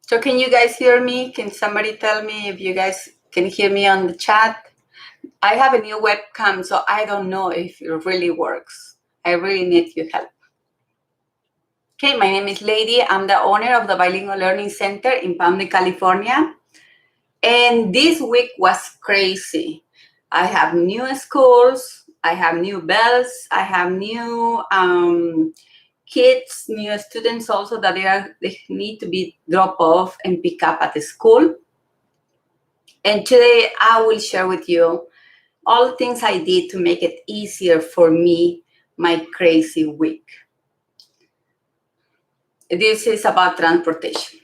So can you guys hear me? Can somebody tell me if you guys can hear me on the chat? I have a new webcam, so I don't know if it really works. I really need your help. Okay, my name is Lady. I'm the owner of the Bilingual Learning Center in Palm Beach, California. And this week was crazy. I have new schools, I have new bells, I have new kids, new students also that they need to be dropped off and pick up at the school. And today I will share with you all things I did to make it easier for me, my crazy week. This is about transportation.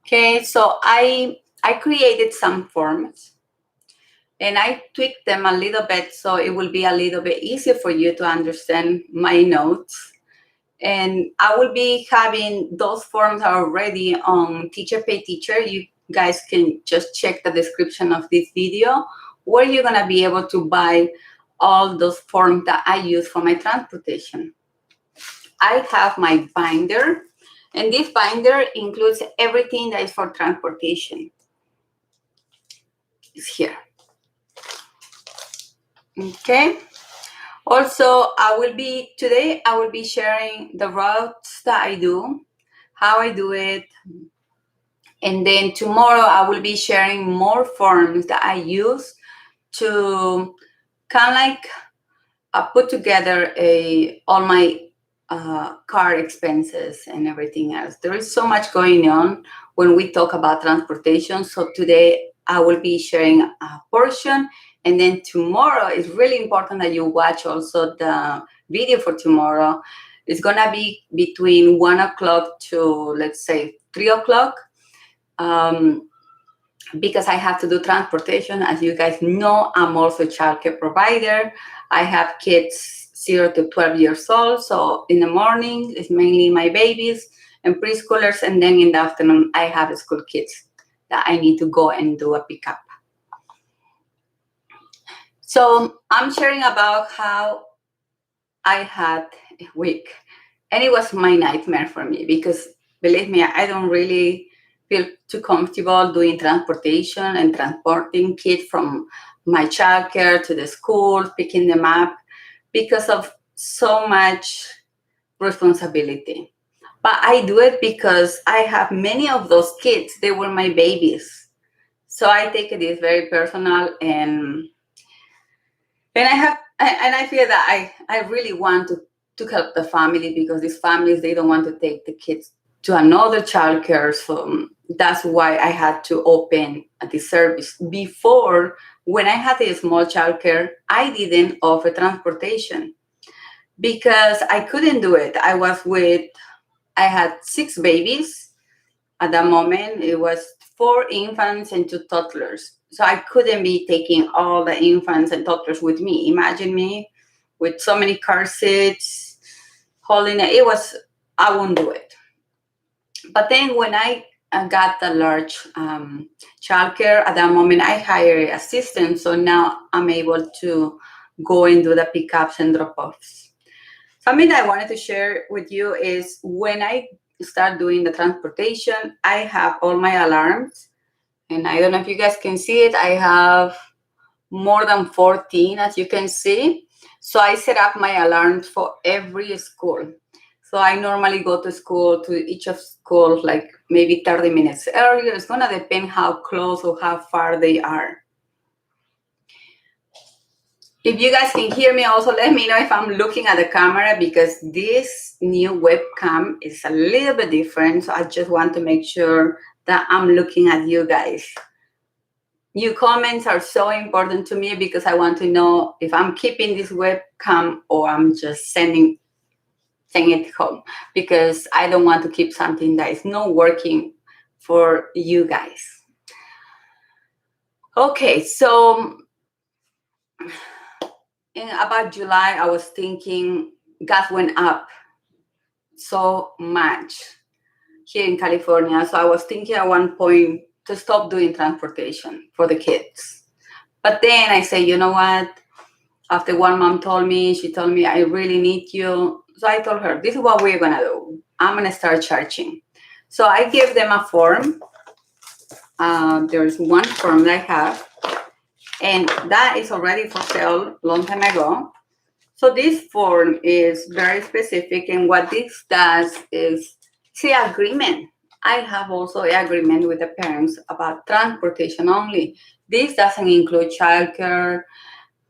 Okay, so I created some forms and I tweaked them a little bit so it will be a little bit easier for you to understand my notes. And I will be having those forms already on Teacher Pay Teacher. You guys can just check the description of this video where you're gonna be able to buy all those forms that I use for my transportation. I have my binder, and this binder includes everything that is for transportation. It's here. Okay. Also, today I will be sharing the routes that I do, how I do it. And then tomorrow I will be sharing more forms that I use to kind of like put together all my car expenses and everything else. There is so much going on when we talk about transportation. So today I will be sharing a portion. And then tomorrow it's really important that you watch also the video for tomorrow. It's going to be between 1 o'clock to, let's say, 3 o'clock. Because I have to do transportation. As you guys know, I'm also a childcare provider. I have kids 0 to 12 years old. So in the morning, it's mainly my babies and preschoolers. And then in the afternoon, I have school kids that I need to go and do a pickup. So I'm sharing about how I had a week. And it was my nightmare for me because, believe me, I don't really feel too comfortable doing transportation and transporting kids from my childcare to the school, picking them up because of so much responsibility. But I do it because I have many of those kids. They were my babies. So I take it very personal and I feel that I really want to help the family because these families, they don't want to take the kids to another childcare. So that's why I had to open this service. Before, when I had a small childcare, I didn't offer transportation because I couldn't do it. I had 6 babies at that moment. It was 4 infants and 2 toddlers. So I couldn't be taking all the infants and toddlers with me. Imagine me with so many car seats, holding it. I won't do it. But then when I got the large childcare, at that moment I hired an assistant. So now I'm able to go and do the pickups and drop-offs. Something that I wanted to share with you is when I start doing the transportation, I have all my alarms. And I don't know if you guys can see it. I have more than 14, as you can see. So I set up my alarms for every school. So I normally go to each of schools like maybe 30 minutes earlier. It's going to depend how close or how far they are. If you guys can hear me, also let me know if I'm looking at the camera because this new webcam is a little bit different. So I just want to make sure that I'm looking at you guys. Your comments are so important to me because I want to know if I'm keeping this webcam or I'm just sending it home because I don't want to keep something that is not working for you guys. Okay, so in about July, I was thinking gas went up so much here in California. So I was thinking at one point to stop doing transportation for the kids. But then I say, you know what? After one mom she told me, I really need you. So I told her, this is what we're going to do. I'm going to start charging. So I gave them a form. There's one form that I have, and that is already for sale long time ago. So this form is very specific, and what this does is see agreement. I have also an agreement with the parents about transportation only. This doesn't include childcare,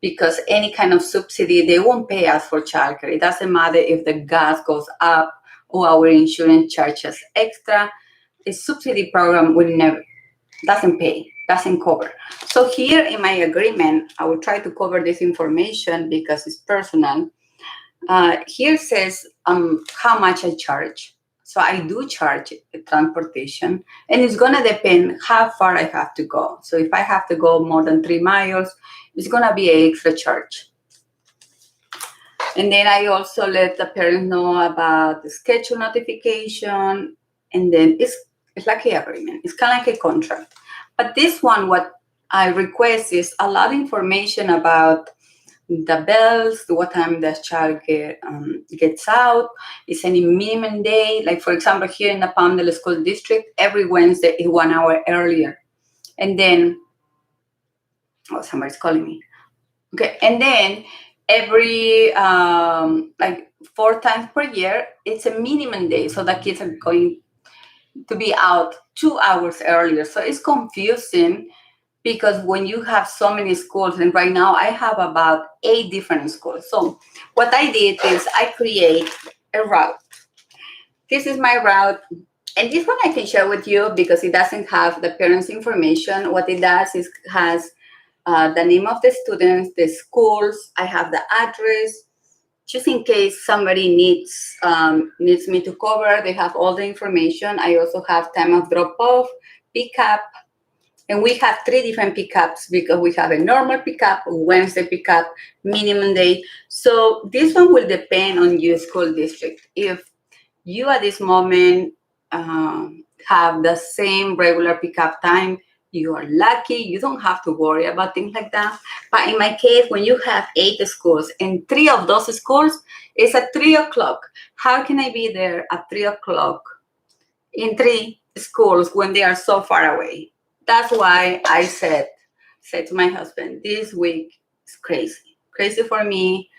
because any kind of subsidy, they won't pay us for childcare. It doesn't matter if the gas goes up or our insurance charges extra. The subsidy program will never, doesn't pay, doesn't cover. So here in my agreement, I will try to cover this information because it's personal. Here says how much I charge. So I do charge transportation, and it's gonna depend how far I have to go. So if I have to go more than 3 miles, it's gonna be an extra charge. And then I also let the parents know about the schedule notification, and then it's like an agreement. It's kind of like a contract. But this one, what I request is a lot of information about the bells, what time the child gets out, is any minimum day. Like, for example, here in the Palmdale School District, every Wednesday is 1 hour earlier. And then, oh, somebody's calling me. Okay, and then every, like 4 times per year, it's a minimum day. So the kids are going to be out 2 hours earlier. So it's confusing, because when you have so many schools, and right now I have about 8 different schools. So what I did is I create a route. This is my route. And this one I can share with you because it doesn't have the parents' information. What it does is has the name of the students, the schools. I have the address, just in case somebody needs me to cover. They have all the information. I also have time of drop-off, pick-up. And we have 3 different pickups, because we have a normal pickup, Wednesday pickup, minimum day. So this one will depend on your school district. If you at this moment have the same regular pickup time, you are lucky. You don't have to worry about things like that. But in my case, when you have 8 schools and 3 of those schools is at 3 o'clock, how can I be there at 3 o'clock in 3 schools when they are so far away? That's why I said to my husband, this week is crazy for me.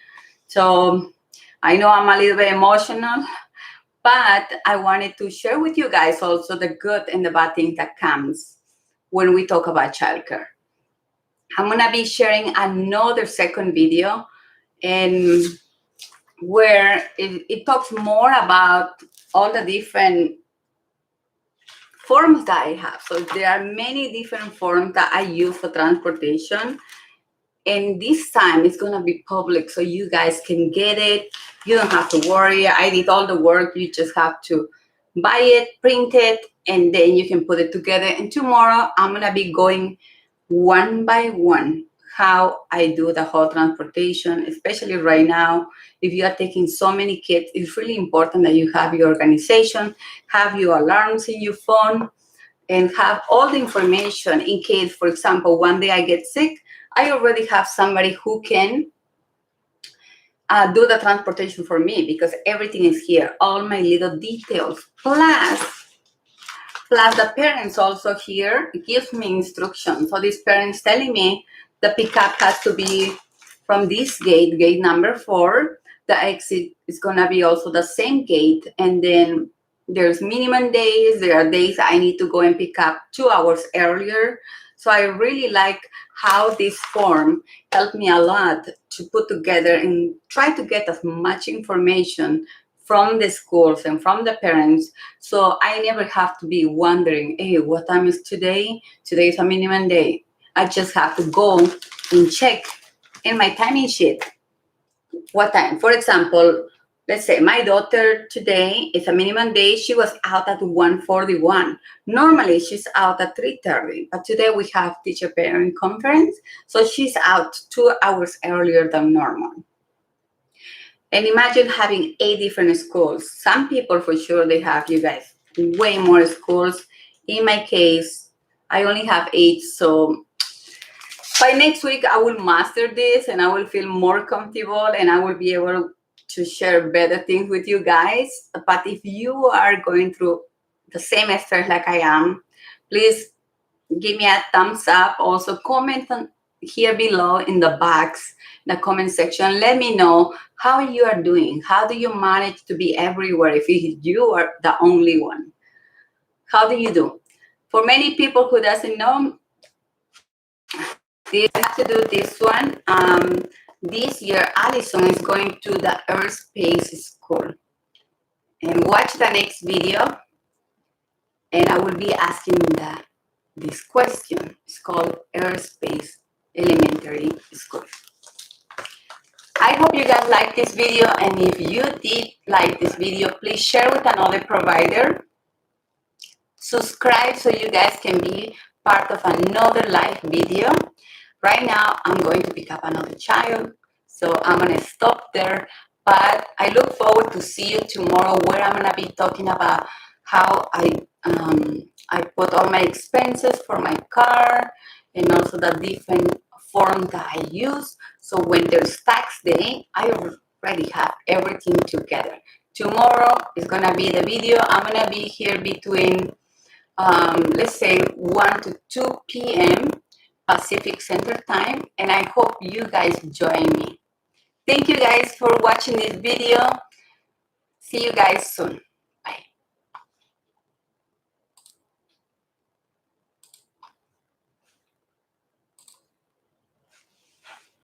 So I know I'm a little bit emotional, but I wanted to share with you guys also the good and the bad thing that comes when we talk about childcare. I'm gonna be sharing another second video, and where it talks more about all the different forms that I have. So there are many different forms that I use for transportation. And this time it's gonna be public, so you guys can get it. You don't have to worry. I did all the work. You just have to buy it, print it, and then you can put it together. And tomorrow I'm gonna be going one by one how I do the whole transportation, especially right now. If you are taking so many kids, it's really important that you have your organization, have your alarms in your phone, and have all the information in case, for example, one day I get sick, I already have somebody who can do the transportation for me, because everything is here, all my little details. Plus the parents also here gives me instructions. So these parents telling me the pickup has to be from this gate number 4. The exit is gonna be also the same gate, and then there's minimum days. There are days I need to go and pick up 2 hours earlier. So I really like how this form helped me a lot to put together and try to get as much information from the schools and from the parents, so I never have to be wondering, hey, what time is today? Today is a minimum day. I just have to go and check in my timing sheet what time. For example, let's say my daughter today is a minimum day. She was out at 1:41. Normally she's out at 3:30, but today we have teacher-parent conference, so she's out 2 hours earlier than normal. And imagine having 8 different schools. Some people, for sure, they have, you guys, way more schools. In my case, I only have 8. So by next week, I will master this and I will feel more comfortable and I will be able to share better things with you guys. But if you are going through the same stress like I am, please give me a thumbs up. Also comment on here below in the box, in the comment section. Let me know how you are doing. How do you manage to be everywhere if you are the only one? How do you do? For many people who doesn't know, they have to do this one. This year, Allison is going to the Airspace School. And watch the next video, and I will be asking this question. It's called Airspace Elementary School. I hope you guys like this video, and if you did like this video, please share with another provider. Subscribe so you guys can be part of another live video. Right now, I'm going to pick up another child, so I'm going to stop there. But I look forward to see you tomorrow, where I'm going to be talking about how I put all my expenses for my car, and also the different form that I use. So when there's tax day, I already have everything together. Tomorrow is going to be the video. I'm going to be here between, let's say, 1 to 2 p.m. Pacific Center Time, and I hope you guys join me. Thank you guys for watching this video. See you guys soon.